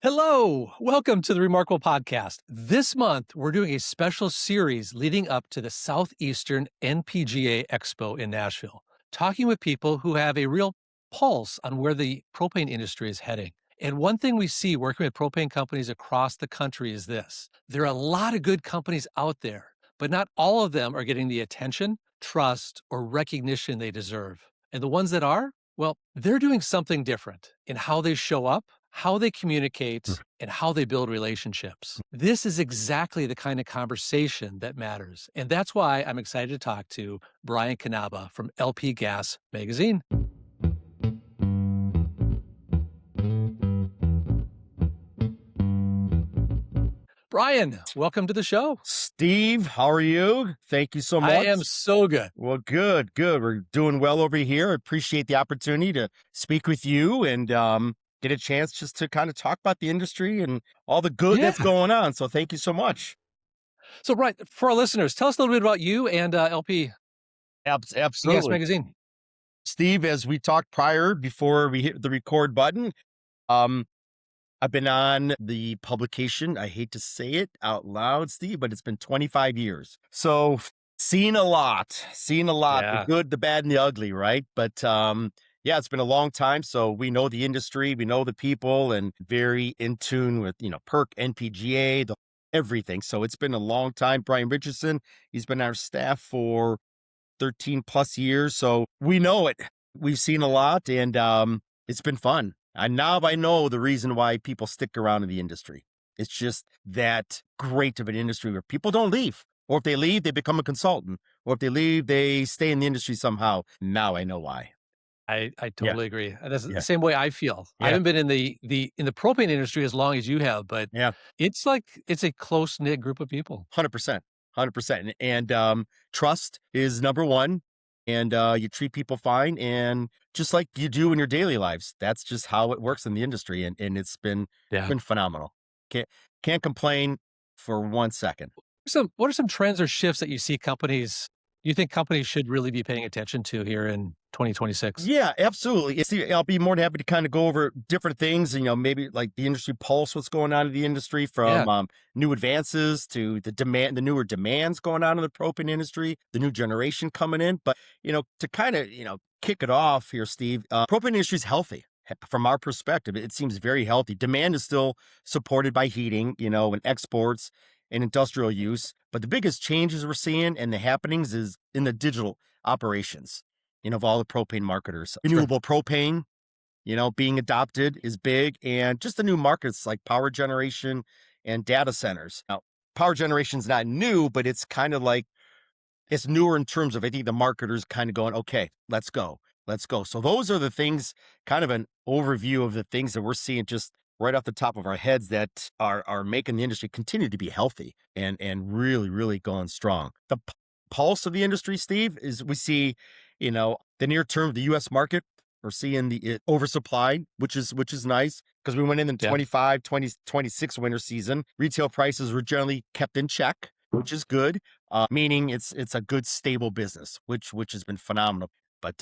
Hello, welcome to the Remarkable Podcast. This month, we're doing a special series leading up to the Southeastern NPGA Expo in Nashville, talking with people who have a real pulse on where the propane industry is heading. And one thing we see working with propane companies across the country is this: there are a lot of good companies out there, but not all of them are getting the attention, trust, or recognition they deserve. And the ones that are, well, they're doing something different in how they show up, how they communicate, and how they build relationships. This is exactly the kind of conversation that matters. And that's why I'm excited to talk to Brian Kanaba from LP Gas Magazine. Brian, welcome to the show. Steve, how are you? Thank you so much. I am so good. Well, good. We're doing well over here. Appreciate the opportunity to speak with you and get a chance just to kind of talk about the industry and all the good that's going on. So thank you so much. So, Brian, for our listeners, tell us a little bit about you and LP Absolutely. Gas Magazine. Steve, as we talked prior, before we hit the record button, I've been on the publication. I hate to say it out loud, Steve, but it's been 25 years. So seen a lot, the good, the bad, and the ugly, right? But yeah, it's been a long time. So we know the industry, we know the people, and very in tune with, PERC, NPGA, everything. So it's been a long time. Brian Richardson, he's been on our staff for 13 plus years. So we know it. We've seen a lot, and it's been fun. And now I know the reason why people stick around in the industry. It's just that great of an industry where people don't leave. Or if they leave, they become a consultant. Or if they leave, they stay in the industry somehow. Now I know why. I totally agree. And that's the same way I feel. I haven't been in the propane industry as long as you have, but it's a close-knit group of people. 100%. And trust is number one. And you treat people fine, and just like you do in your daily lives. That's just how it works in the industry, and it's been phenomenal. Can't complain for 1 second. What are some trends or shifts that you think companies should really be paying attention to here in 2026? Yeah, absolutely. I'll be more than happy to kind of go over different things, maybe like the industry pulse, what's going on in the industry, from new advances to the newer demands going on in the propane industry, the new generation coming in. But, to kind of, kick it off here, Steve, propane industry is healthy. From our perspective, it seems very healthy. Demand is still supported by heating, and exports and industrial use. But the biggest changes we're seeing and the happenings is in the digital operations, of all the propane marketers. Renewable propane, being adopted is big, and just the new markets like power generation and data centers. Now, power generation is not new, but it's kind of like, it's newer in terms of, I think the marketers kind of going, okay, let's go. So those are the things, kind of an overview of the things that we're seeing just right off the top of our heads that are making the industry continue to be healthy and really, really going strong. The pulse of the industry, Steve, is we see, the near term of the U.S. market. We're seeing the oversupply, which is nice, because we went in the 25, 26 winter season. Retail prices were generally kept in check, which is good, meaning it's a good, stable business, which has been phenomenal. But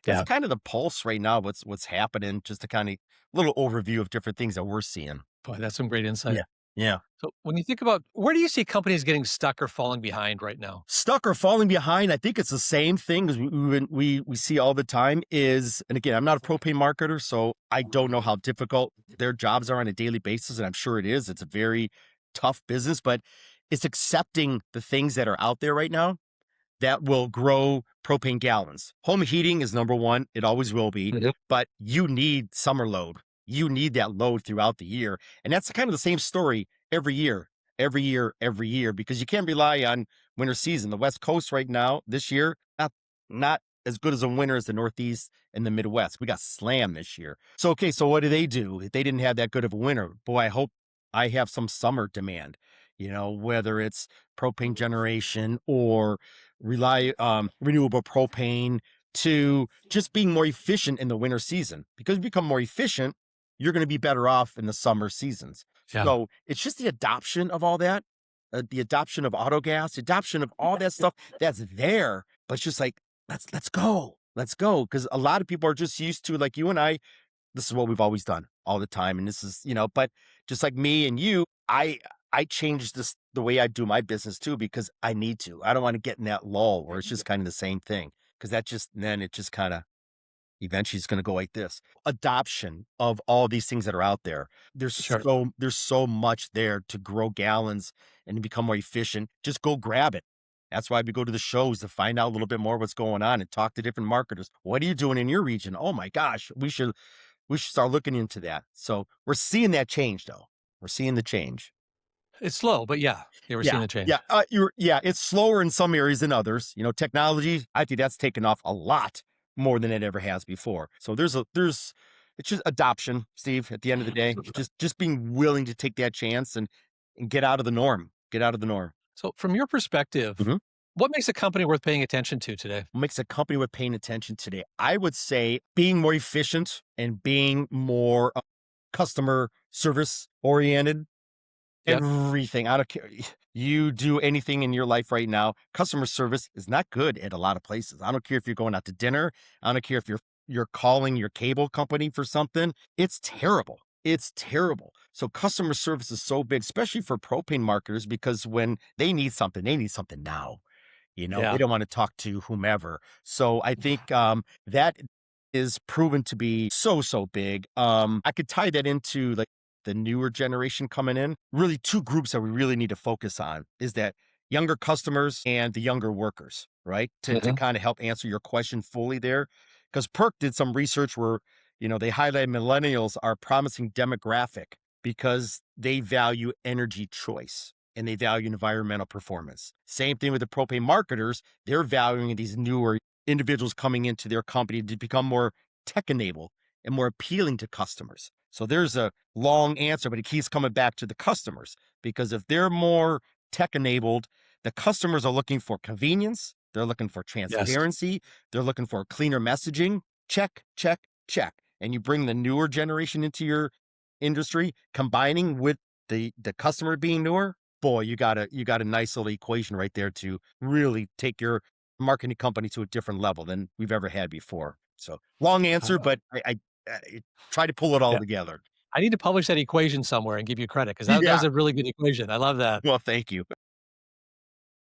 it's kind of the pulse right now, what's happening, just a kind of little overview of different things that we're seeing. Boy, that's some great insight. Yeah. So when you think about, where do you see companies getting stuck or falling behind right now? Stuck or falling behind, I think it's the same thing as we see all the time is, and again, I'm not a propane marketer, so I don't know how difficult their jobs are on a daily basis, and I'm sure it is. It's a very tough business, but it's accepting the things that are out there right now that will grow propane gallons. Home heating is number one. It always will be, but you need summer load. You need that load throughout the year. And that's kind of the same story every year, because you can't rely on winter season. The West Coast right now, this year, not as good as a winter as the Northeast and the Midwest. We got slammed this year. So what do? They didn't have that good of a winter. Boy, I hope I have some summer demand, whether it's propane generation or renewable propane, to just being more efficient in the winter season. Because if you become more efficient, you're going to be better off in the summer seasons. So it's just the adoption of all that, the adoption of autogas, the adoption of all that stuff that's there. But it's just like, let's go. Because a lot of people are just used to, like you and I, this is what we've always done all the time. And this is, but just like me and you, I changed the way I do my business too because I need to. I don't want to get in that lull where it's just kind of the same thing because then it just kind of eventually it's going to go like this. Adoption of all these things that are out there. Sure. There's so much there to grow gallons and to become more efficient. Just go grab it. That's why we go to the shows to find out a little bit more what's going on and talk to different marketers. What are you doing in your region? Oh my gosh, we should start looking into that. So we're seeing that change though. We're seeing the change. It's slow, but yeah, we're seeing Yeah, the change. yeah, it's slower in some areas than others. Technology, I think that's taken off a lot more than it ever has before. So it's just adoption, Steve. At the end of the day, just being willing to take that chance and get out of the norm. Get out of the norm. So, from your perspective, Mhm. what makes a company worth paying attention to today? What makes a company worth paying attention today? I would say being more efficient and being more customer service oriented. Yep. Everything. I don't care. You do anything in your life right now, customer service is not good at a lot of places. I don't care if you're going out to dinner. I don't care if you're calling your cable company for something. It's terrible. It's terrible. So customer service is so big, especially for propane marketers, because when they need something now. They Yeah. don't want to talk to whomever. So I think that is proven to be so, so big. I could tie that into like the newer generation coming in. Really, two groups that we really need to focus on is that younger customers and the younger workers, right? To Mhm. kind of help answer your question fully there. Because Perk did some research where, they highlight millennials are promising demographic because they value energy choice and they value environmental performance. Same thing with the propane marketers. They're valuing these newer individuals coming into their company to become more tech enabled and more appealing to customers. So there's a long answer, but it keeps coming back to the customers because if they're more tech enabled, the customers are looking for convenience. They're looking for Yes. transparency. They're looking for cleaner messaging. Check, check, check. And you bring the newer generation into your industry, combining with the customer being newer, boy, you got a nice little equation right there to really take your marketing company to a different level than we've ever had before. So long answer, Uh, but I try to pull it all yeah. together. I need to publish that equation somewhere and give you credit because that Yeah. was a really good equation. I love that. Well, thank you.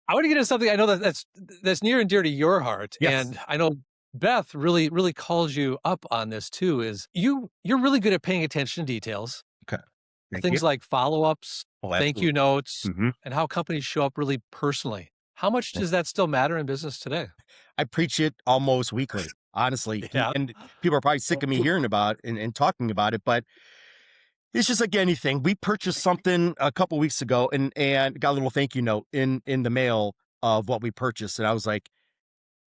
I want to get into something I know that's near and dear to your heart, Yes. and I know Beth really calls you up on this too. Is you're really good at paying attention to details, Okay. Thank you. things like follow ups, Oh, thank you absolutely. notes, Mhm. and how companies show up really personally. How much does that still matter in business today? I preach it almost weekly, honestly. And Yeah. and people are probably sick of me hearing about and talking about it, but it's just like anything. We purchased something a couple weeks ago and got a little thank you note in the mail of what we purchased. And I was like,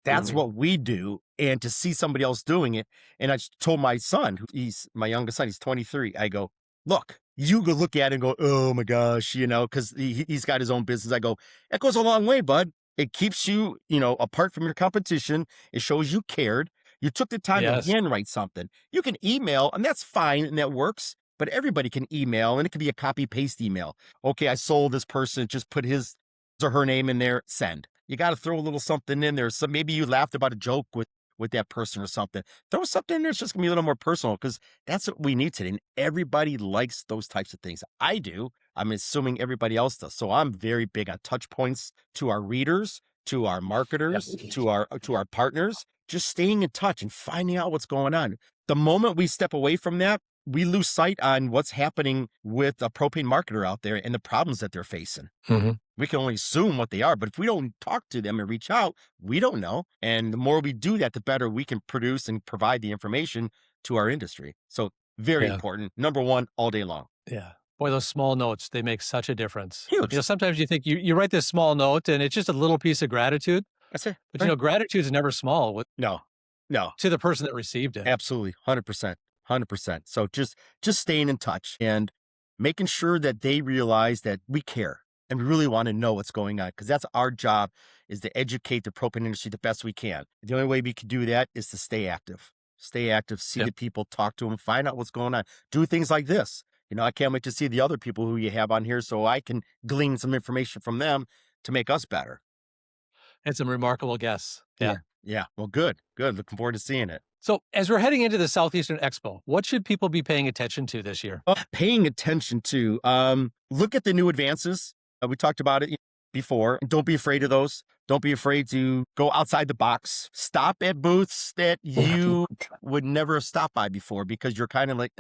that's what we do. And to see somebody else doing it. And I just told my son, he's my youngest son, he's 23. I go, look, you go look at it and go, oh my gosh, because he's got his own business. I go, that goes a long way, bud. It keeps you, apart from your competition. It shows you cared. You took the time to Yes. handwrite something. You can email, and that's fine, and that works. But everybody can email, and it could be a copy paste email. Okay, I sold this person, just put his or her name in there, send. You got to throw a little something in there. So maybe you laughed about a joke with that person or something. Throw something in there. It's just gonna be a little more personal because that's what we need today. And everybody likes those types of things. I do. I'm assuming everybody else does. So I'm very big on touch points to our readers, to our Yeah. marketers, to our partners, just staying in touch and finding out what's going on. The moment we step away from that, we lose sight on what's happening with a propane marketer out there and the problems that they're facing. Mhm. We can only assume what they are, but if we don't talk to them and reach out, we don't know. And the more we do that, the better we can produce and provide the information to our industry. So very Yeah. important. Number one, all day long. Yeah. Boy, those small notes, they make such a difference. Huge. Sometimes you think you write this small note and it's just a little piece of gratitude, That's it. but Right. gratitude is never small No, no, to the person that received it. absolutely. 100%. 100%. So just staying in touch and making sure that they realize that we care and we really want to know what's going on because that's our job is to educate the propane industry the best we can. The only way we can do that is to stay active, see Yep. the people, talk to them, find out what's going on, do things like this. I can't wait to see the other people who you have on here so I can glean some information from them to make us better. And some remarkable guests. Yeah. Yeah. Yeah. Well, good. Good. Looking forward to seeing it. So, as we're heading into the Southeastern Expo, what should people be paying attention to this year? Paying attention to, look at the new advances. We talked about it before. Don't be afraid of those. Don't be afraid to go outside the box. Stop at booths that you would never have stopped by before because you're kind of like,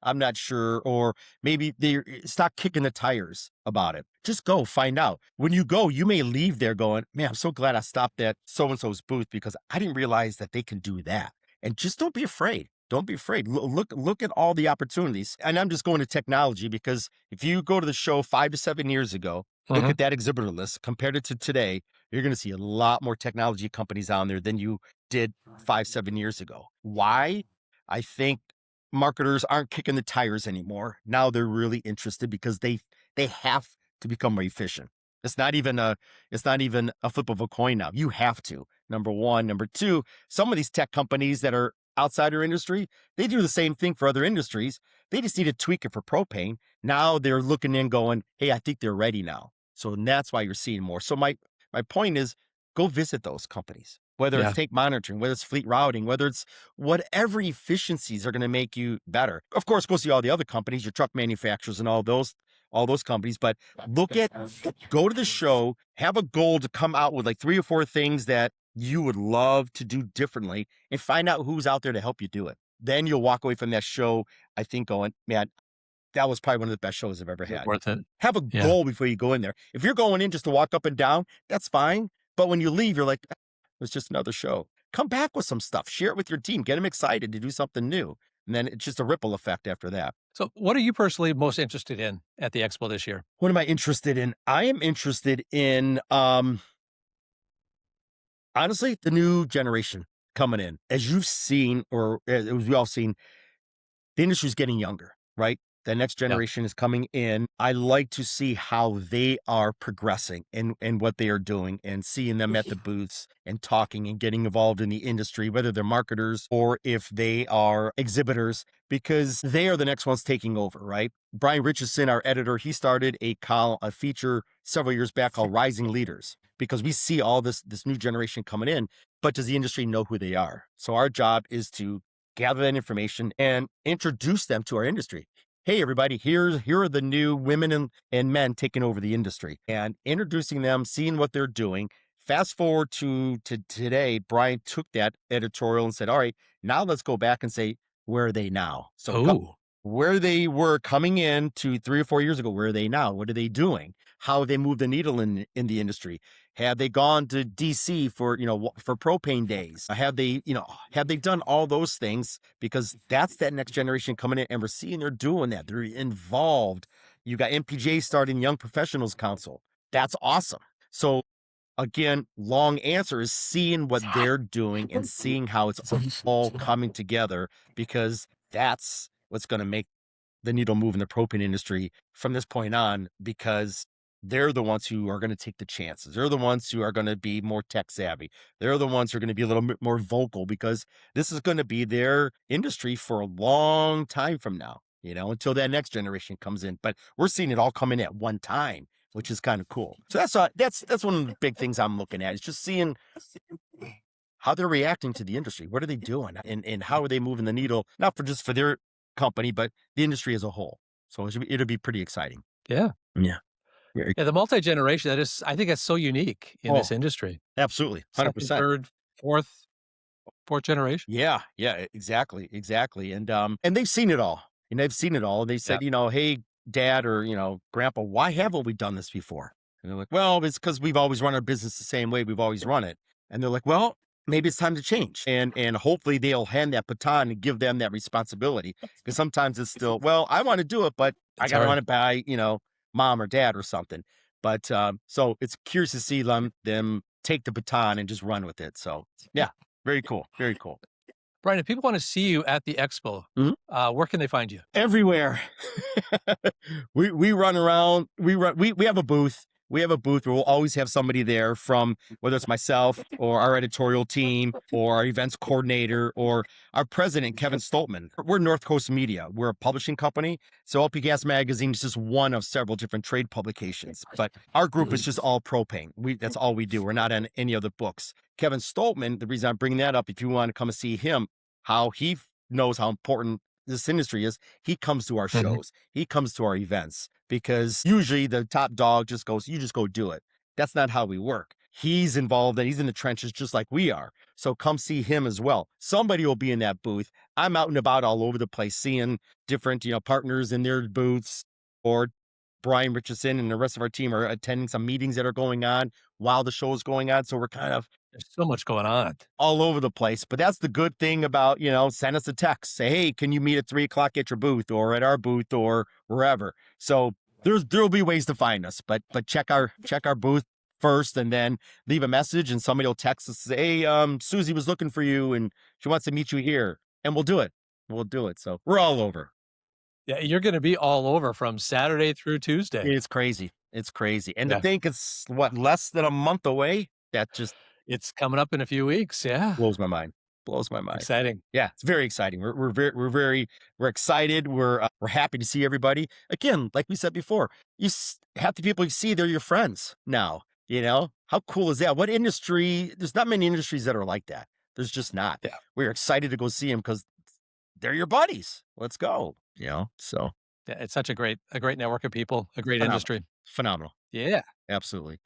I'm not sure. Or maybe they stop kicking the tires about it. Just go find out. When you go, you may leave there going, man, I'm so glad I stopped at so-and-so's booth because I didn't realize that they can do that. And just don't be afraid. Don't be afraid. Look at all the opportunities. And I'm just going to technology because if you go to the show 5 to 7 years ago, look at that exhibitor list, compared it to today, you're going to see a lot more technology companies on there than you did 5, 7 years ago. Why? I think marketers aren't kicking the tires anymore. Now they're really interested because they have to become more efficient. It's not even a flip of a coin now. You have to. Number one. Number two, some of these tech companies that are outside our industry, they do the same thing for other industries. They just need to tweak it for propane. Now they're looking in going, hey, I think they're ready now. So that's why you're seeing more. So my point is go visit those companies, whether it's tank monitoring, whether it's fleet routing, whether it's whatever efficiencies are going to make you better. Of course, go see all the other companies, your truck manufacturers and all those companies, but go to the show, have a goal to come out with like 3 or 4 things that you would love to do differently and find out who's out there to help you do it. Then you'll walk away from that show, I think, going, man, that was probably one of the best shows I've ever had. Worth it. Have a goal before you go in there. If you're going in just to walk up and down, that's fine. But when you leave, you're like, it was just another show. Come back with some stuff. Share it with your team. Get them excited to do something new. And then it's just a ripple effect after that. So, what are you personally most interested in at the expo this year? What am I interested in? I am interested in, honestly, the new generation coming in. As you've seen, or as we all seen, the industry's getting younger, right? The next generation is coming in. I like to see how they are progressing and what they are doing and seeing them at the booths and talking and getting involved in the industry, whether they're marketers or if they are exhibitors, because they are the next ones taking over, right? Brian Richardson, our editor, he started a feature several years back called Rising Leaders, because we see all this new generation coming in, but does the industry know who they are? So our job is to gather that information and introduce them to our industry. Hey, everybody, here are the new women and men taking over the industry, and introducing them, seeing what they're doing. Fast forward to today, Brian took that editorial and said, all right, now let's go back and say, where are they now? So where they were coming in to 3 or 4 years ago, where are they now? What are they doing? How have they moved the needle in the industry? Have they gone to DC for propane days? Have they done all those things? Because that's that next generation coming in, and we're seeing they're doing that. They're involved. You got NPGA starting Young Professionals Council. That's awesome. So again, long answer is seeing what they're doing and seeing how it's all coming together, because that's what's going to make the needle move in the propane industry from this point on, because they're the ones who are going to take the chances. They're the ones who are going to be more tech savvy. They're the ones who are going to be a little bit more vocal, because this is going to be their industry for a long time from now, until that next generation comes in. But we're seeing it all come in at one time, which is kind of cool. So that's one of the big things I'm looking at, is just seeing how they're reacting to the industry. What are they doing? And how are they moving the needle, not for their company, but the industry as a whole. So it'll be pretty exciting. Yeah. Yeah. Yeah, the multi-generation, I think that's so unique in this industry. Absolutely. 100%. Second, third, fourth generation. Yeah, exactly. And they've seen it all. They've seen it all. They said, hey, Dad or, Grandpa, why haven't we done this before? And they're like, well, it's because we've always run our business the same way we've always run it. And they're like, well, maybe it's time to change. And hopefully they'll hand that baton and give them that responsibility. Because sometimes it's still, well, I want to do it, but I got to run it by, Mom or Dad or something. But so it's curious to see them take the baton and just run with it. So yeah, very cool. Very cool. Brian, if people want to see you at the expo, where can they find you? Everywhere. we run around. We have a booth. We have a booth where we'll always have somebody there, from whether it's myself or our editorial team or our events coordinator or our president, Kevin Stoltman. We're North Coast Media. We're a publishing company. So LP Gas Magazine is just one of several different trade publications. But our group is just all propane. That's all we do. We're not on any other books. Kevin Stoltman, the reason I'm bringing that up, if you want to come and see him, how he knows how important this industry is. He comes to our Mhm. shows. He comes to our events because usually the top dog just goes, you just go do it. That's not how we work. He's involved and he's in the trenches just like we are. So come see him as well. Somebody will be in that booth. I'm out and about all over the place seeing different, partners in their booths, or Brian Richardson and the rest of our team are attending some meetings that are going on while the show is going on. So we're kind of There's so much going on. all over the place. But that's the good thing about, send us a text. Say, hey, can you meet at 3 o'clock at your booth or at our booth or wherever? So there'll be ways to find us, but check our booth first and then leave a message and somebody will text us, say, hey, Susie was looking for you and she wants to meet you here. And we'll do it. We'll do it. So we're all over. Yeah, you're gonna be all over from Saturday through Tuesday. It's crazy. It's crazy. And to Yeah. think it's less than a month away, that just It's coming up in a few weeks, yeah. blows my mind. Blows my mind. Exciting. Yeah, it's very exciting. We're excited. We're happy to see everybody. Again, like we said before, half the people you see, they're your friends now. How cool is that? What industry? There's not many industries that are like that. There's just not. Yeah. We're excited to go see them because they're your buddies. Let's go. So Yeah, it's such a great network of people, a great phenomenal. industry. Phenomenal. Yeah. Absolutely.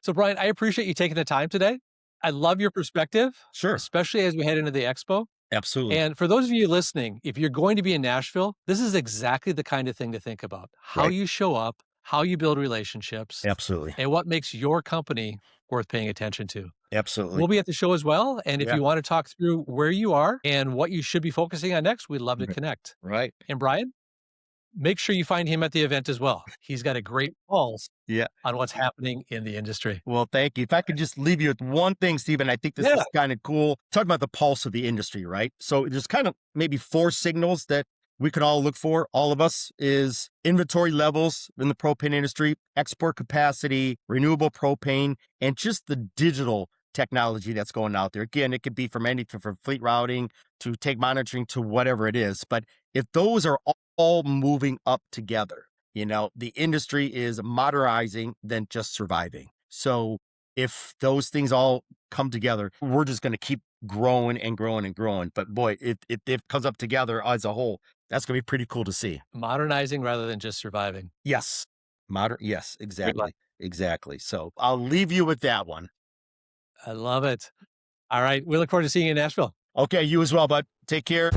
So, Brian, I appreciate you taking the time today. I love your perspective, Sure. especially as we head into the expo. Absolutely. And for those of you listening, if you're going to be in Nashville, this is exactly the kind of thing to think about. How Right. you show up, how you build relationships, Absolutely. and what makes your company worth paying attention to. Absolutely. We'll be at the show as well. And if Yeah. you want to talk through where you are and what you should be focusing on next, we'd love to Mhm. connect. Right. And Brian, make sure you find him at the event as well. He's got a great pulse Yeah. on what's happening in the industry. Well, thank you. If I could just leave you with one thing, Stephen, I think this is kind of cool. Talking about the pulse of the industry, right? So there's kind of maybe 4 signals that we can all look for, all of us, is inventory levels in the propane industry, export capacity, renewable propane, and just the digital technology that's going out there. Again, it could be from anything from fleet routing to tank monitoring to whatever it is. But if those are all moving up together, the industry is modernizing than just surviving. So if those things all come together, we're just going to keep growing and growing and growing. But boy, if it comes up together as a whole, that's going to be pretty cool to see. Modernizing rather than just surviving. Yes. Yes, Good exactly. luck. Exactly. So I'll leave you with that one. I love it. All right. We look forward to seeing you in Nashville. Okay. You as well, bud. Take care.